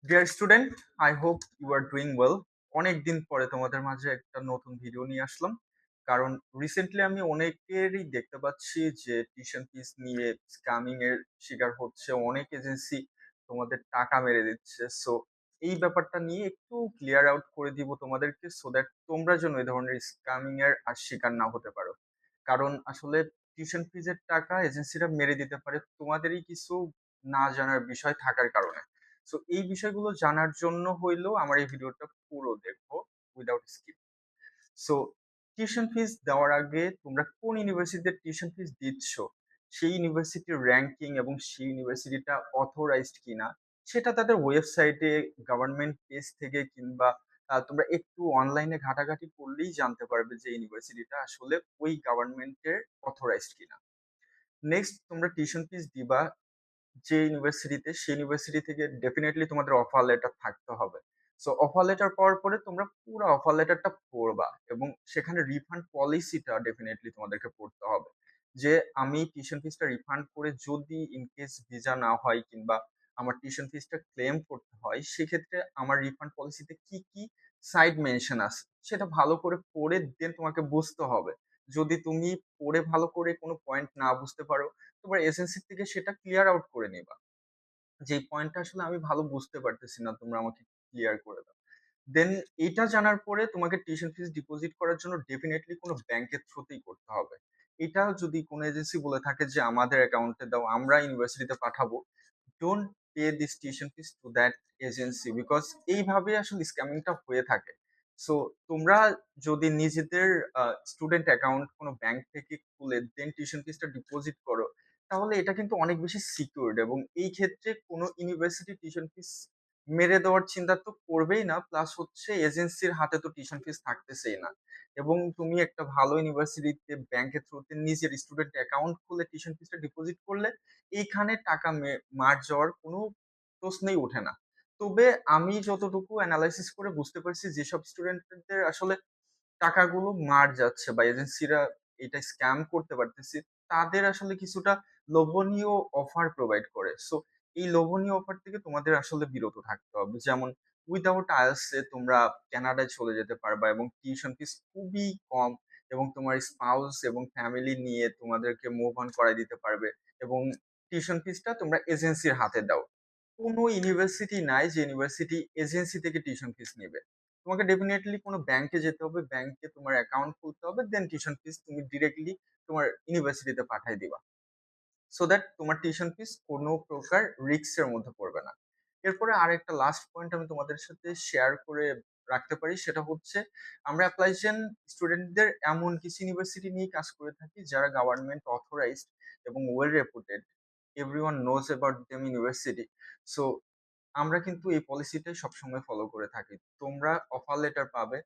Deer student, I hope you are doing well. অনেকদিন পরে তোমাদের মাঝে একটা নতুন ভিডিও নিয়ে আসলাম। কারণ রিসেন্টলি আমি অনেকেরই দেখতে পাচ্ছি যে টিউশন ফিস নিয়ে স্ক্যামিং এর শিকার হচ্ছে। অনেক এজেন্সি তোমাদের টাকা মেরে দিচ্ছে। সো এই ব্যাপারটা নিয়ে একটু ক্লিয়ার আউট করে দিব তোমাদেরকে, সো দ্যাট তোমরা যেন এই ধরনের স্ক্যামিং এর আর শিকার না হতে পারো। কারণ আসলে টিউশন ফিজের টাকা এজেন্সিরা মেরে দিতে পারে তোমাদেরই কিছু না জানার বিষয় থাকার কারণে। সো এই বিষয়গুলো জানার জন্য হইলেও আমার এই ভিডিওটা পুরো দেখো, without skip. So tuition fees দেওয়ার আগে তোমরা কোন ইউনিভার্সিটিতে টিউশন ফিস দিচ্ছ, সেই ইউনিভার্সিটির র্যাঙ্কিং এবং সেই ইউনিভার্সিটিটা অথরাইজড কিনা সেটা তাদের ওয়েবসাইটে, গভর্নমেন্ট পেজ থেকে কিংবা তোমরা একটু অনলাইনে ঘাটাঘাটি করলেই জানতে পারবে যে ইউনিভার্সিটিটা আসলে ওই গভর্নমেন্টের অথরাইজড কিনা। নেক্সট, তোমরা টিউশন ফিস দিবা যে ইউনিভার্সিটিতে, সেই ইউনিভার্সিটি থেকে ডেফিনেটলি তোমাদের অফার লেটার থাকতে হবে। সো অফার লেটার পাওয়ার পরে তোমরা পুরো অফার লেটারটা পড়বা এবং সেখানে রিফান্ড পলিসিটা ডেফিনেটলি তোমাদেরকে পড়তে হবে। যে আমি টিউশন ফিসটা রিফান্ড করে যদি ইন কেস ভিসা না হয় কিংবা আমার টিউশন ফিসটা ক্লেম করতে হয়, সেক্ষেত্রে আমার রিফান্ড পলিসিতে কি কি সাইড মেনশন আছে সেটা ভালো করে পড়ে দেন তোমাকে বুঝতে হবে। যদি তুমি পড়ে ভালো করে কোনো পয়েন্ট না বুঝতে পারো, তোমার এজেন্সি থেকে সেটা ক্লিয়ার আউট করে নিবা। যে পয়েন্টটা আসলে আমি ভালো বুঝতে পারতেছি না, তোমরা আমাকে ক্লিয়ার করে দাও। দেন এটা জানার পরে তোমাকে টিউশন ফিস ডিপোজিট করার জন্য ডেফিনেটলি কোনো ব্যাংকের থ্রুতেই করতে হবে। এটা যদি কোনো এজেন্সি বলে থাকে যে আমাদের অ্যাকাউন্টে দাও, আমরা ইউনিভার্সিটিতে পাঠাবো, don't pay this tuition fees to that agency, because এইভাবে আসলে স্ক্যামিংটা হয়ে থাকে। সো তোমরা যদি নিজেদের স্টুডেন্ট অ্যাকাউন্ট কোনো ব্যাংক থেকে খুলে দেন টিউশন ফিসটা ডিপোজিট করো, তাহলে এটা কিন্তু অনেক বেশি সিকিউরড এবং এই ক্ষেত্রে কোনো ইউনিভার্সিটি টিউশন ফিস মেরে দেওয়ার চিন্তা তো করবেই না। প্লাস হচ্ছে এজেন্সির হাতে তো টিউশন ফিস থাকতেছেই না। এবং তুমি একটা ভালো ইউনিভার্সিটিতে ব্যাংকের থ্রুতে নিজের স্টুডেন্ট অ্যাকাউন্ট খুলে টিউশন ফিসটা ডিপোজিট করলে এইখানে টাকা মার যাওয়ার কোনো প্রশ্নই ওঠে না। তবে আমি যতটুকু অ্যানালাইসিস করে বুঝতে পারছি, যেসব স্টুডেন্টদের আসলে টাকাগুলো মার যাচ্ছে বা এজেন্সিরা এটা স্ক্যাম করতে পারতেছে, তাদের আসলে কিছুটা লোভনীয় অফার প্রোভাইড করে। সো এই লোভনীয় অফার থেকে তোমাদের আসলে বিরত থাকতে হবে। যেমন উইথআউট আইএলটিএস এ তোমরা কানাডায় চলে যেতে পারবা এবং টিউশন ফিস খুবই কম, এবং তোমার স্পাউস এবং ফ্যামিলি নিয়ে তোমাদেরকে মুভ অন করায় দিতে পারবে এবং টিউশন ফিসটা তোমরা এজেন্সির হাতে দাও। কোনো ইউনিভার্সিটি নাই যে ইউনিভার্সিটি এজেন্সি থেকে টিউশন ফিস নিবে। তোমাকে ডেফিনিটলি কোনো ব্যাংকে যেতে হবে, ব্যাংকে তোমার অ্যাকাউন্ট খুলতে হবে, দেন টিউশন ফিস তুমি ডিরেক্টলি তোমার ইউনিভার্সিটিতে পাঠায় দিবা। সো দ্যাট তোমার টিউশন ফিস কোনো প্রকার রিস্ক এর মধ্যে পড়বে না। এরপরে আরেকটা লাস্ট পয়েন্ট আমি তোমাদের সাথে শেয়ার করে রাখতে পারি, সেটা হচ্ছে আমরা অ্যাপ্লাইজেন স্টুডেন্টদের এমন কিছু ইউনিভার্সিটি নিয়ে কাজ করে থাকি যারা গভর্নমেন্ট অথরাইজড এবং well রেপুটেড। Everyone knows about them university. So আমরা কিন্তু এই পলিসিটাই সবসময় ফলো করে থাকি। তোমরা অফার লেটার পাবে,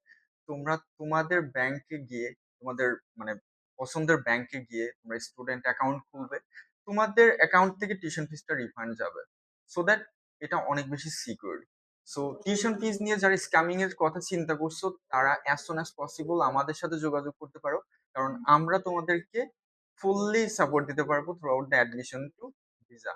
তোমরা তোমাদের ব্যাংকে গিয়ে, তোমাদের মানে পছন্দের ব্যাংকে গিয়ে তোমরা স্টুডেন্ট অ্যাকাউন্ট খুলবে। তোমাদের অ্যাকাউন্ট থেকে টিউশন ফিসটা রিফান্ড যাবে। সো দ্যাট এটা অনেক বেশি সিকিউর। সো টিউশন ফিস নিয়ে যারা স্ক্যামিং এর কথা চিন্তা করছো, তারা অ্যাজ সুন অ্যাজ পসিবল আমাদের সাথে যোগাযোগ করতে পারো। কারণ আমরা তোমাদেরকে ফুললি সাপোর্ট দিতে পারবো throughout the admission to visa.